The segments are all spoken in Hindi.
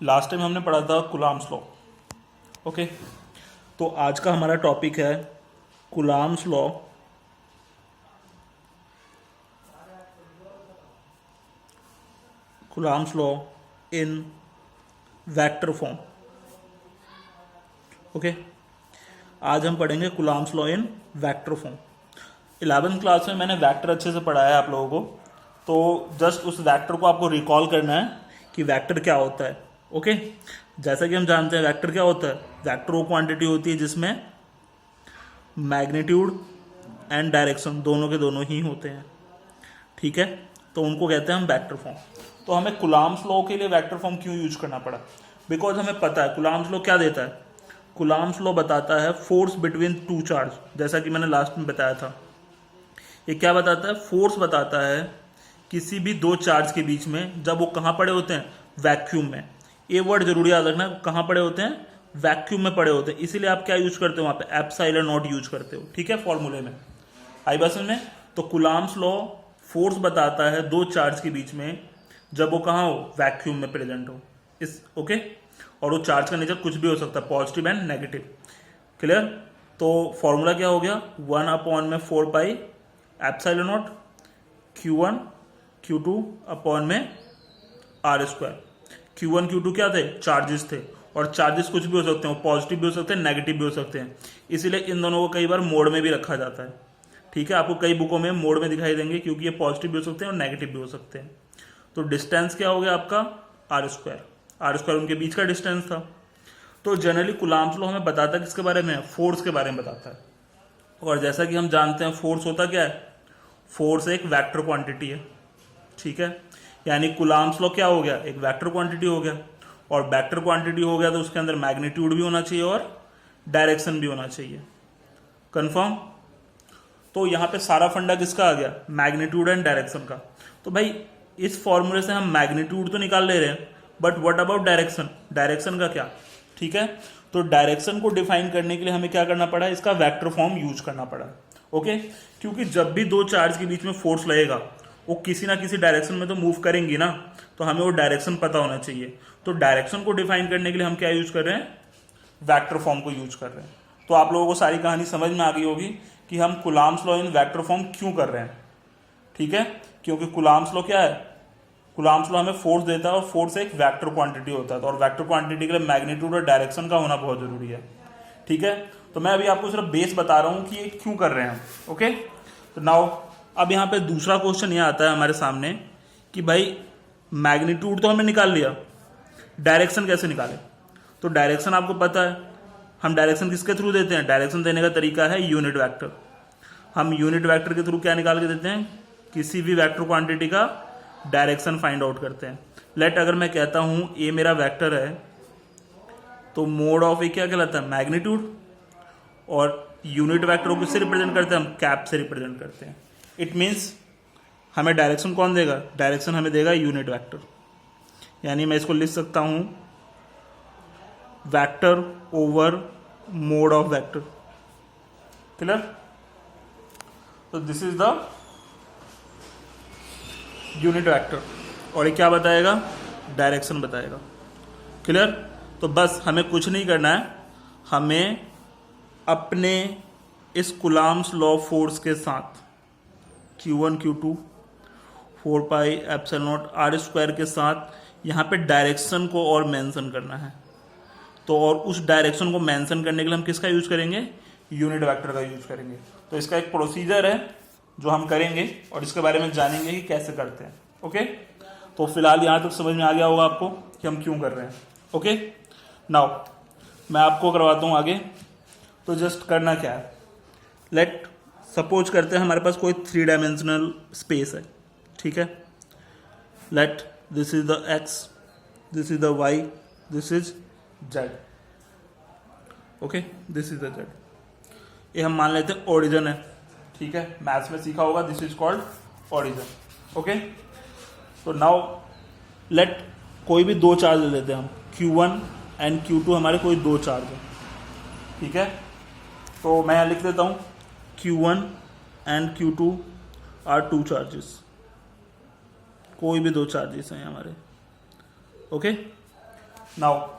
लास्ट टाइम हमने पढ़ा था कूलाम्स लॉ। ओके, तो आज का हमारा टॉपिक है coulombs law in vector form. Okay, आज हम पढ़ेंगे coulombs law in vector form. 11th class में मैंने वेक्टर अच्छे से पढ़ाया है आप लोगों को, तो जस्ट उस वेक्टर को आपको रिकॉल करना है कि वेक्टर क्या होता है। ओके, जैसा कि हम जानते हैं वेक्टर क्या होता है। वेक्टर वो क्वांटिटी होती है जिसमें मैग्नीट्यूड एंड डायरेक्शन दोनों के दोनों ही होते हैं। ठीक है, तो उनको कहते हैं हम वेक्टर फॉर्म। तो हमें कूलाम्स लॉ के लिए वेक्टर फॉर्म क्यों यूज करना पड़ा? बिकॉज हमें पता है कूलाम्स लॉ क्या देता है। कूलाम्स लॉ बताता है फोर्स बिटवीन टू चार्ज, जैसा कि मैंने लास्ट में बताया था। ये क्या बताता है? फोर्स बताता है किसी भी दो चार्ज के बीच में, जब वो कहाँ पड़े होते हैं? वैक्यूम में। ये वर्ड जरूरी याद रखना, कहाँ पड़े होते हैं? वैक्यूम में पड़े होते हैं। इसीलिए आप क्या यूज करते हो वहां पे? एप्सिलॉन नॉट यूज करते हो। ठीक है, फॉर्मूले में आई बस में। तो कूलाम्स लॉ फोर्स बताता है दो चार्ज के बीच में, जब वो कहाँ हो? वैक्यूम में प्रेजेंट हो। इस ओके, और वो चार्ज का नेचर कुछ भी हो सकता है, पॉजिटिव एंड नेगेटिव। क्लियर? तो फॉर्मूला क्या हो गया? 1/4 epsilon not Q1 Q2 upon में R²। Q1 Q2 क्या थे? चार्जेस थे, और चार्जेस कुछ भी हो सकते हैं, पॉजिटिव भी हो सकते हैं, नेगेटिव भी हो सकते हैं। इसीलिए इन दोनों को कई बार मोड में भी रखा जाता है। ठीक है, आपको कई बुकों में मोड में दिखाई देंगे, क्योंकि ये पॉजिटिव भी हो सकते हैं और नेगेटिव भी हो सकते हैं। तो डिस्टेंस क्या हो गया आपका? R²। उनके बीच का डिस्टेंस था। तो जनरली कूलाम्स लॉ हमें बताता है किसके बारे में? फोर्स के बारे में बताता है। और जैसा कि हम जानते हैं फोर्स होता क्या है? फोर्स एक वेक्टर क्वांटिटी है। ठीक है, यानी कूलाम्स लॉ क्या हो गया? एक वेक्टर क्वांटिटी हो गया, और वेक्टर क्वांटिटी हो गया तो उसके अंदर मैग्नीट्यूड भी होना चाहिए और डायरेक्शन भी होना चाहिए। कंफर्म? तो यहां पे सारा फंडा किसका आ गया? मैग्नीट्यूड एंड डायरेक्शन का। तो भाई इस फॉर्मूले से हम मैग्नीट्यूड तो निकाल ले रहे हैं, but what about direction? Direction का क्या? ठीक है, तो डायरेक्शन को डिफाइन करने के लिए हमें क्या करना पड़ा? इसका वेक्टर फॉर्म यूज करना पड़ा। ओके, क्योंकि जब भी दो चार्ज के बीच में फोर्स लगेगा, वो किसी ना किसी डायरेक्शन में तो मूव करेंगी ना, तो हमें वो डायरेक्शन पता होना चाहिए। तो डायरेक्शन को डिफाइन करने के लिए हम क्या यूज कर रहे हैं? वेक्टर फॉर्म को यूज कर रहे हैं। तो आप लोगों को सारी कहानी समझ में आ गई होगी कि हम coulombs law in vector form क्यों कर रहे हैं। ठीक है, क्योंकि कूलाम्स लॉ क्या है? कूलाम्स लॉ हमें फोर्स देता है, और फोर्स एक वेक्टर क्वांटिटी होता है, और वेक्टर क्वांटिटी के लिए मैग्नीट्यूड और डायरेक्शन का होना बहुत जरूरी है। ठीक है, तो मैं अभी आपको सिर्फ बेस बता रहा हूं कि ये क्यों कर रहे हैं। ओके, तो नाउ अब यहाँ पे दूसरा क्वेश्चन ये आता है हमारे सामने कि भाई मैग्नीट्यूड तो हमें निकाल लिया, डायरेक्शन कैसे निकाले? तो डायरेक्शन आपको पता है, हम डायरेक्शन किसके थ्रू देते हैं? डायरेक्शन देने का तरीका है यूनिट वेक्टर। हम यूनिट वेक्टर के थ्रू क्या निकाल के देते हैं? किसी भी वेक्टर क्वांटिटी का डायरेक्शन फाइंड आउट करते हैं। लेट अगर मैं कहता हूं ए मेरा वेक्टर है, तो मोड ऑफ ए क्या कहलाता है? मैग्नीट्यूड। और यूनिट वेक्टर को किससे रिप्रेजेंट करते हैं? हम कैप से रिप्रेजेंट करते हैं। इट मीन्स हमें डायरेक्शन कौन देगा? डायरेक्शन हमें देगा यूनिट वेक्टर। यानी मैं इसको लिख सकता हूं vector over mod of vector. Clear? तो this is the unit vector, और ये क्या बताएगा? डायरेक्शन बताएगा। क्लियर? तो बस हमें कुछ नहीं करना है, हमें अपने इस कूलाम्स लॉ फोर्स के साथ Q1 Q2 4πε0 R² के साथ यहाँ पे डायरेक्शन को और मेंशन करना है। तो और उस डायरेक्शन को मेंशन करने के लिए हम किसका यूज करेंगे? यूनिट वेक्टर का यूज करेंगे। तो इसका एक प्रोसीजर है जो हम करेंगे, और इसके बारे में जानेंगे कि कैसे करते हैं। ओके, तो फिलहाल यहाँ तक समझ में आ गया होगा आपको कि हम क्यों कर रहे हैं। ओके, नाउ मैं आपको करवाता हूँ आगे। तो जस्ट करना क्या है, लेट सपोज करते हैं हमारे पास कोई 3 डायमेंशनल स्पेस है। ठीक है, let this is the x, this is the y, this is z। Okay, this is the z। ये हम मान लेते हैं ओरिजिन है। ठीक है, मैथ्स में सीखा होगा, this is called origin. Okay, तो नाउ लेट कोई भी दो चार्ज ले लेते हैं हम, Q1 एंड Q2 हमारे कोई दो चार्ज है। ठीक है, तो मैं यहाँ लिख देता हूँ Q1 and Q2 are two charges. कोई भी दो चार्जेस हैं हमारे। ओके, नाउ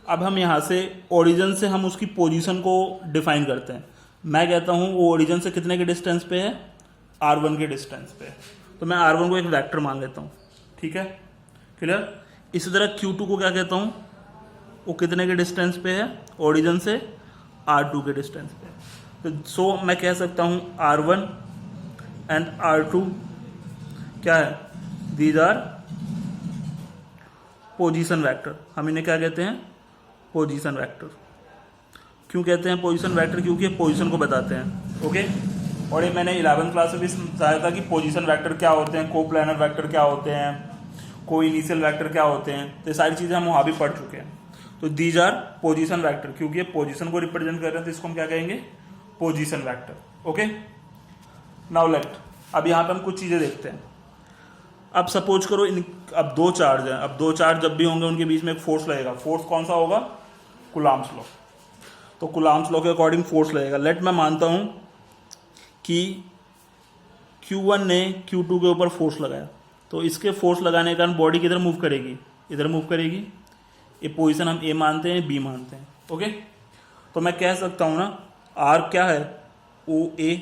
अब हम यहाँ से ओरिजिन से हम उसकी पोजीशन को डिफाइन करते हैं। मैं कहता हूँ वो ओरिजिन से कितने के डिस्टेंस पे है, r1 के डिस्टेंस पे है, तो मैं r1 को एक वेक्टर मान लेता हूँ। ठीक है, क्लियर। इसी तरह q2 को क्या कहता हूँ, वो कितने के डिस्टेंस पे है, ओरिजिन से r2 के डिस्टेंस पे। तो सो मैं कह सकता हूँ r1 एंड r2 क्या है, दीज आर पोजीशन वेक्टर। हम इन्हें क्या कहते हैं, पोजीशन वेक्टर। क्यों कहते हैं पोजीशन वेक्टर, क्योंकि ये पोजीशन को बताते हैं। ओके, और ये मैंने 11th क्लास में भी समझाया था कि पोजीशन वेक्टर क्या होते हैं, कोप्लानर वेक्टर क्या होते हैं, को इनिशियल वेक्टर क्या होते हैं, तो ये सारी चीज़ें हम वहाँ भी पढ़ चुके हैं। तो दीज आर पोजीशन वेक्टर, क्योंकि ये पोजीशन को रिप्रेजेंट कर रहे हैं तो इसको हम क्या कहेंगे, position vector. Okay, now let, अब यहाँ पे हम कुछ चीज़ें देखते हैं। अब सपोज करो अब दो चार्ज हैं, अब दो चार्ज जब भी होंगे उनके बीच में एक फोर्स लगेगा। फोर्स कौन सा होगा, कूलम्ब्स लॉ। तो कूलम्ब्स लॉ के अकॉर्डिंग फोर्स लगेगा। लेट मैं मानता हूं कि Q1 ने Q2 के ऊपर फोर्स लगाया, तो इसके फोर्स लगाने के कारण बॉडी किधर मूव करेगी, इधर मूव करेगी। ये पोजीशन हम A मानते हैं, B मानते हैं। ओके, तो मैं कह सकता हूं ना R क्या है, OA,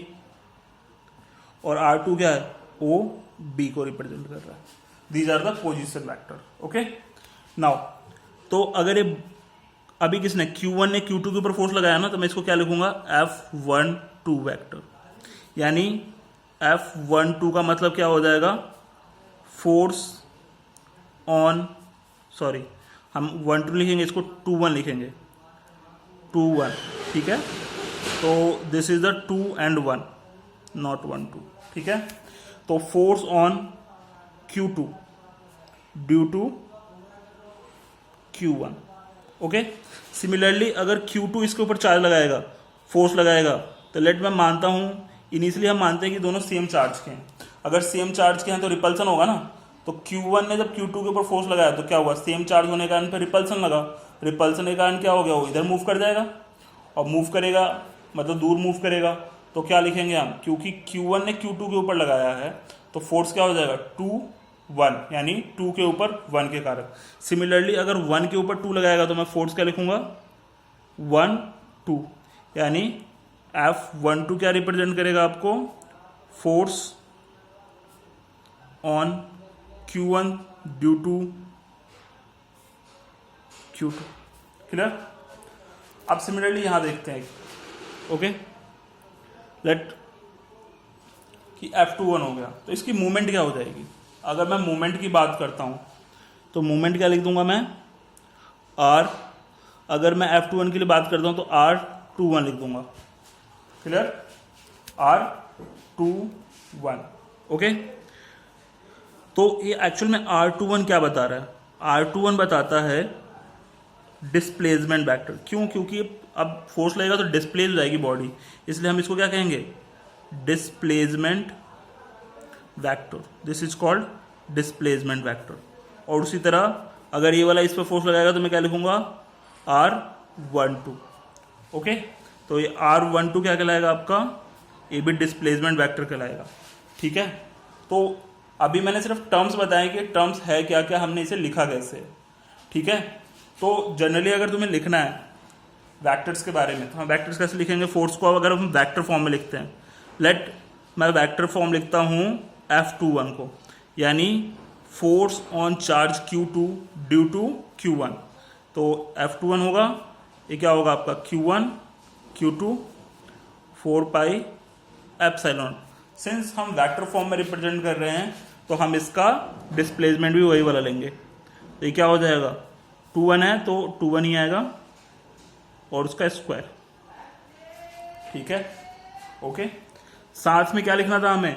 और R2 क्या है, OB को रिप्रेजेंट कर रहा है। These are the position vector. Okay, now तो अगर ये अभी किसने, Q1 ने Q2 के ऊपर फोर्स लगाया ना, तो मैं इसको क्या लिखूंगा, F12 वेक्टर। यानी F12 का मतलब क्या हो जाएगा, फोर्स ऑन, सॉरी हम 1 2 लिखेंगे, इसको 2 1 लिखेंगे, 2 1। ठीक है, तो this is the 2 and 1, not 1 2। ठीक है, तो force on Q2 due to Q1। Okay, similarly अगर Q2 इसके ऊपर चार्ज लगाएगा, फोर्स लगाएगा, तो लेट मैं मानता हूं, इनिशियली हम मानते हैं कि दोनों सेम चार्ज के हैं। अगर सेम चार्ज के हैं तो रिपल्सन होगा ना। तो Q1 ने जब Q2 के ऊपर फोर्स लगाया तो क्या हुआ, सेम चार्ज होने के कारण फिर रिपल्सन लगा। रिपल्सन के कारण क्या हो गया, वो इधर मूव कर जाएगा, और मूव करेगा मतलब दूर मूव करेगा। तो क्या लिखेंगे हम, क्योंकि Q1 ने Q2 के ऊपर लगाया है तो फोर्स क्या हो जाएगा, 2 1, यानी 2 के ऊपर 1 के कारण। सिमिलरली अगर 1 के ऊपर 2 लगाएगा तो मैं फोर्स क्या लिखूंगा, 1 2, यानी F12 क्या रिप्रेजेंट करेगा आपको, force on Q1 due to Q2। Clear. अब सिमिलरली यहां देखते हैं। ओके, लेट कि F21 हो गया, तो इसकी मूवमेंट क्या हो जाएगी। अगर मैं मूवमेंट की बात करता हूं तो मूवमेंट क्या लिख दूंगा मैं, R। अगर मैं F21 के लिए बात करता हूं तो R21 लिख दूंगा। Clear, R21। ओके, तो ये एक्चुअल में R21 क्या बता रहा है, R21 बताता है डिस्प्लेसमेंट वेक्टर। क्यों, क्योंकि अब फोर्स लगेगा तो डिस्प्लेस हो जाएगी बॉडी, इसलिए हम इसको क्या कहेंगे, displacement vector. This is called displacement vector. और उसी तरह अगर ये वाला इस पर फोर्स लगाएगा तो मैं क्या लिखूंगा, R12। ओके, तो ये R12 क्या कहलाएगा आपका, ये भी डिस्प्लेसमेंट वेक्टर कहलाएगा। ठीक है, तो अभी मैंने सिर्फ टर्म्स बताए कि टर्म्स है क्या क्या, हमने इसे लिखा कैसे। ठीक है, तो जनरली अगर तुम्हें लिखना है वेक्टर्स के बारे में तो हम वेक्टर्स कैसे लिखेंगे, फोर्स को अगर हम वेक्टर फॉर्म में लिखते हैं, लेट मैं वेक्टर फॉर्म लिखता हूं F21 को, यानी force on charge Q2 due to Q1। तो F21 होगा, ये क्या होगा आपका, Q1 Q2 4 pi epsilon. Since हम वेक्टर फॉर्म में रिप्रेजेंट कर रहे हैं तो हम इसका डिस्प्लेसमेंट भी वही वाला लेंगे। तो ये क्या हो जाएगा, 2 1 है तो 2 1 ही आएगा, और उसका स्क्वायर। ठीक है, ओके। साथ में क्या लिखना था हमें,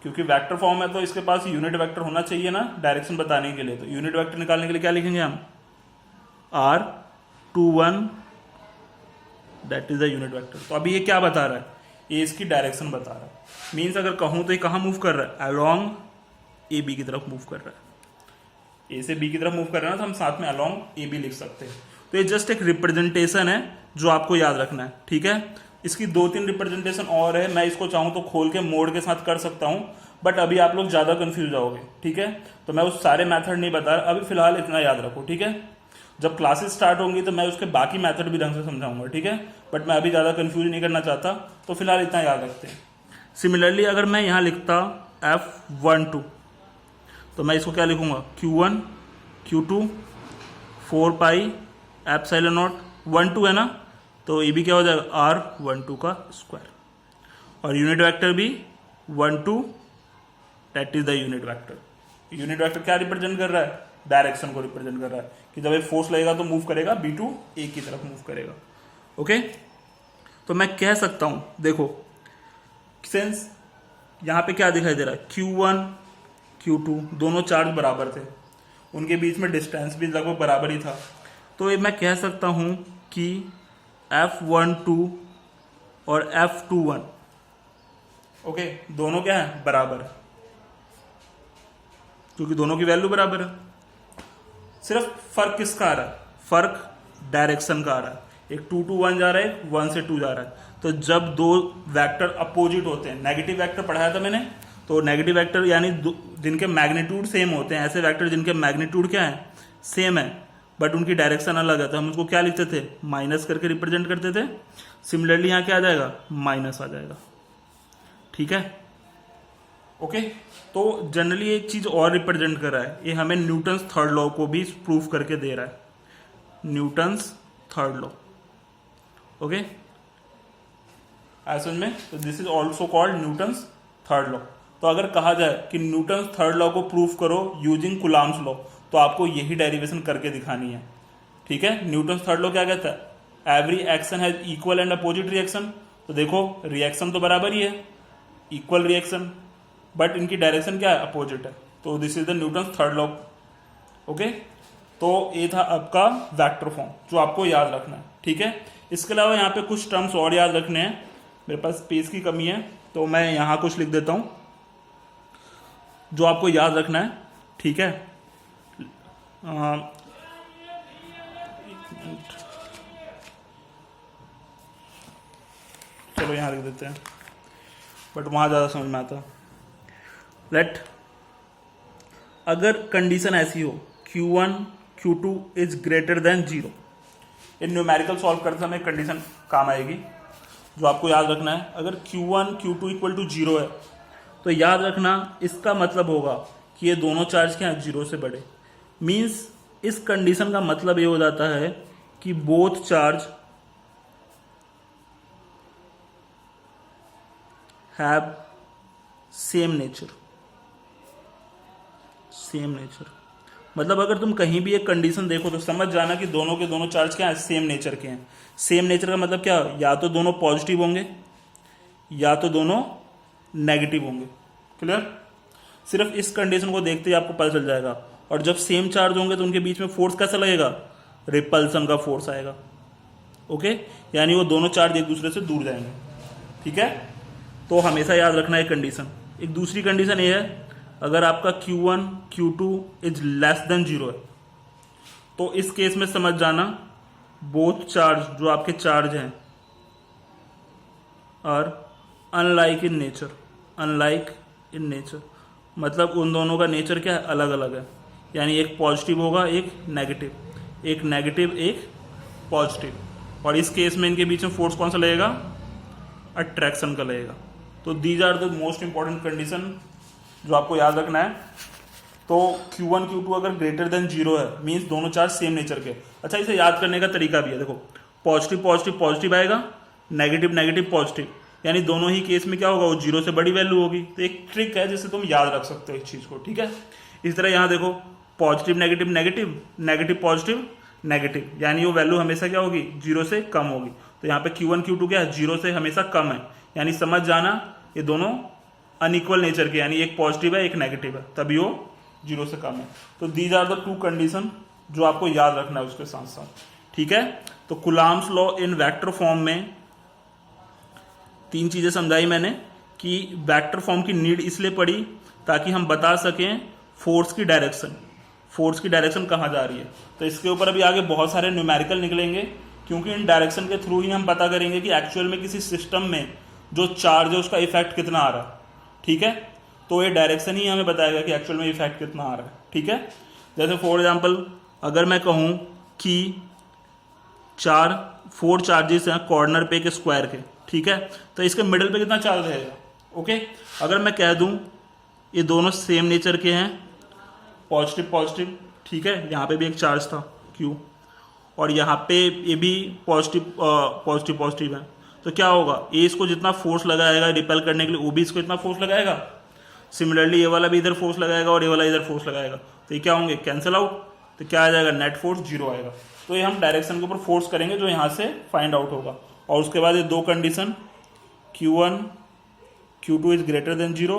क्योंकि वेक्टर फॉर्म है तो इसके पास यूनिट वेक्टर होना चाहिए ना डायरेक्शन बताने के लिए। तो यूनिट वेक्टर निकालने के लिए क्या लिखेंगे हम, R21 that is the unit vector. तो अभी ये क्या बता रहा है, ये इसकी डायरेक्शन बता रहा है। मीन्स अगर कहूं तो ये कहाँ मूव कर रहा है, अलोंग AB की तरफ मूव कर रहा है। A से B की तरफ मूव कर रहा है ना, तो हम साथ में अलोंग AB लिख सकते हैं। तो ये जस्ट एक रिप्रेजेंटेशन है जो आपको याद रखना है। ठीक है, इसकी 2-3 रिप्रेजेंटेशन और है, मैं इसको चाहूँ तो खोल के मोड के साथ कर सकता हूँ, बट अभी आप लोग ज़्यादा कंफ्यूज जाओगे। ठीक है, तो मैं उस सारे मेथड नहीं बता रहा, अभी फिलहाल इतना याद रखो। ठीक है, जब क्लासेस स्टार्ट होंगी तो मैं उसके बाकी मेथड भी ढंग से समझाऊंगा, ठीक है, बट मैं अभी ज़्यादा कंफ्यूज नहीं करना चाहता, तो फिलहाल इतना याद रखते हैं। सिमिलरली अगर मैं यहाँ लिखता F12, तो मैं इसको क्या लिखूंगा, Q1 Q2 4 pi epsilon not 12 है ना, तो ये भी क्या हो जाएगा R12 का स्क्वायर, और यूनिट वेक्टर भी 12, that is the unit vector. Unit vector क्या रिप्रेजेंट कर रहा है, डायरेक्शन को रिप्रेजेंट कर रहा है कि जब एक फोर्स लगेगा तो मूव करेगा, B2 A की तरफ मूव करेगा। ओके, तो मैं कह सकता हूं, देखो सेंस यहां पे क्या दिखाई दे रहा है, Q1 Q2 दोनों चार्ज बराबर थे, उनके बीच में डिस्टेंस भी लगभग बराबर ही था, तो ये मैं कह सकता हूं कि F12 और F21 ओके दोनों क्या है, बराबर है, क्योंकि दोनों की वैल्यू बराबर है। सिर्फ फर्क किसका आ रहा है, फर्क डायरेक्शन का आ रहा है, एक 2 to 1 जा रहा है, 1 से 2 जा रहा है। तो जब दो वेक्टर अपोजिट होते हैं, नेगेटिव वेक्टर पढ़ाया था मैंने, तो नेगेटिव वेक्टर यानी जिनके मैग्नीट्यूड सेम होते हैं, ऐसे वेक्टर जिनके मैग्नीट्यूड क्या है, सेम है, बट उनकी डायरेक्शन अलग है, तो हम उसको क्या लिखते थे, माइनस करके रिप्रेजेंट करते थे। सिमिलरली यहाँ क्या आ जाएगा, माइनस आ जाएगा, ठीक है। ओके, तो जनरली एक चीज और रिप्रेजेंट कर रहा है, ये हमें न्यूटन्स थर्ड लॉ को भी प्रूफ करके दे रहा है, न्यूटन्स थर्ड लॉ। ओके, समझ में, तो this is also called Newton's third law. तो अगर कहा जाए कि न्यूटन्स थर्ड लॉ को प्रूफ करो यूजिंग कुलाम्स लॉ, तो आपको यही डेरिवेशन करके दिखानी है, ठीक है। न्यूटन्स थर्ड लॉ क्या कहता है, every action has equal and opposite reaction. तो देखो रिएक्शन तो बराबर ही है, इक्वल रिएक्शन, बट इनकी डायरेक्शन क्या है, अपोजिट है, तो this is the Newton's third law. Okay, तो ये था आपका वेक्टर फॉर्म जो आपको याद रखना है, ठीक है। इसके अलावा यहाँ पे कुछ टर्म्स और याद रखने हैं, मेरे पास स्पेस की कमी है, तो मैं यहाँ कुछ लिख देता हूँ जो आपको याद रखना है, ठीक है। चलो यहाँ लिख देते हैं, बट वहाँ ज़्यादा समझ में आता। लेट अगर कंडीशन ऐसी हो Q1 Q2 is greater than 0, in numerical solve करते समय कंडीशन काम आएगी जो आपको याद रखना है। अगर Q1 Q2 इक्वल टू 0 है, तो याद रखना इसका मतलब होगा कि ये दोनों चार्ज क्या है, 0 से बड़े। मीन्स इस कंडीशन का मतलब ये हो जाता है कि both charge have same nature, same nature. मतलब अगर तुम कहीं भी एक कंडीशन देखो तो समझ जाना कि दोनों के दोनों चार्ज क्या है, सेम नेचर के हैं। सेम नेचर का मतलब क्या, या तो दोनों पॉजिटिव होंगे या तो दोनों नेगेटिव होंगे। क्लियर, सिर्फ इस कंडीशन को देखते ही आपको पता चल जाएगा। और जब सेम चार्ज होंगे तो उनके बीच में फोर्स कैसा लगेगा, रिपल्सन का फोर्स आएगा। ओके, यानी वो दोनों चार्ज एक दूसरे से दूर जाएंगे, ठीक है। तो हमेशा याद रखना है कंडीशन। एक दूसरी कंडीशन ये है, अगर आपका Q1 Q2 is less than 0 है, तो इस केस में समझ जाना बोथ चार्ज जो आपके चार्ज हैं और unlike in nature, unlike in nature मतलब उन दोनों का नेचर क्या है, अलग अलग है। यानी एक पॉजिटिव होगा एक नेगेटिव, एक नेगेटिव एक पॉजिटिव, और इस केस में इनके बीच में फोर्स कौन सा लगेगा, अट्रैक्शन का लगेगा। तो these are the most important condition जो आपको याद रखना है। तो Q1 Q2 अगर ग्रेटर देन 0 है, मीन्स दोनों चार्ज सेम नेचर के। अच्छा, इसे याद करने का तरीका भी है, देखो पॉजिटिव पॉजिटिव पॉजिटिव आएगा, नेगेटिव नेगेटिव पॉजिटिव, यानी दोनों ही केस में क्या होगा, वो 0 से बड़ी वैल्यू होगी। तो एक ट्रिक है जिससे तुम याद रख सकते हो इस चीज को, ठीक है। इस तरह यहाँ देखो positive negative negative, negative positive negative, यानी वो वैल्यू हमेशा क्या होगी, 0 से कम होगी। तो यहाँ पे Q1 Q2 क्या है, 0 से हमेशा कम है, यानी समझ जाना ये दोनों अनइक्वल नेचर के, यानी एक पॉजिटिव है एक नेगेटिव है, तभी वो 0 से कम है। तो these are the two condition जो आपको याद रखना है उसके साथ साथ, ठीक है। तो Coulomb's law in vector form में 3 चीजें समझाई मैंने कि वेक्टर फॉर्म की नीड इसलिए पड़ी ताकि हम बता सकें फोर्स की डायरेक्शन, फोर्स की डायरेक्शन कहाँ जा रही है। तो इसके ऊपर अभी आगे बहुत सारे न्यूमेरिकल निकलेंगे, क्योंकि इन डायरेक्शन के थ्रू ही हम पता करेंगे कि एक्चुअल में किसी सिस्टम में जो चार्ज है उसका इफेक्ट कितना आ रहा है, ठीक है। तो ये डायरेक्शन ही हमें बताएगा कि एक्चुअल में इफेक्ट कितना आ रहा है, ठीक है। जैसे फॉर एग्जांपल अगर मैं कहूँ कि 4 चार्जेस हैं कॉर्नर पे एक स्क्वायर के, ठीक है, तो इसके मिडिल पे कितना चार्ज रहेगा? ओके, अगर मैं कह दूं ये दोनों सेम नेचर के हैं, पॉजिटिव पॉजिटिव, ठीक है, यहाँ पे भी एक चार्ज था Q और यहाँ पे ये भी पॉजिटिव पॉजिटिव पॉजिटिव है, तो क्या होगा? ए इसको जितना फोर्स लगाएगा रिपेल करने के लिए, वो भी इसको इतना फोर्स लगाएगा, सिमिलरली ये वाला भी इधर फोर्स लगाएगा और ये वाला इधर फोर्स लगाएगा, तो ये क्या होंगे? कैंसिल आउट, तो क्या आ जाएगा? नेट फोर्स 0 आएगा। तो ये हम डायरेक्शन के ऊपर फोर्स करेंगे जो यहाँ से फाइंड आउट होगा, और उसके बाद ये दो condition Q1 Q2 is greater than 0,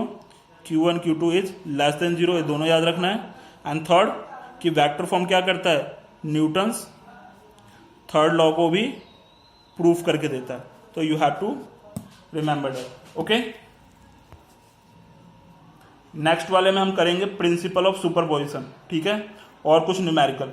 Q1 Q2 is less than 0, ये दोनों याद रखना है। एंड थर्ड कि वेक्टर फॉर्म क्या करता है? न्यूटन्स थर्ड लॉ को भी प्रूफ करके देता है, तो you have to remember that. Okay, next वाले में हम करेंगे प्रिंसिपल ऑफ सुपरपोजिशन, ठीक है, और कुछ न्यूमेरिकल।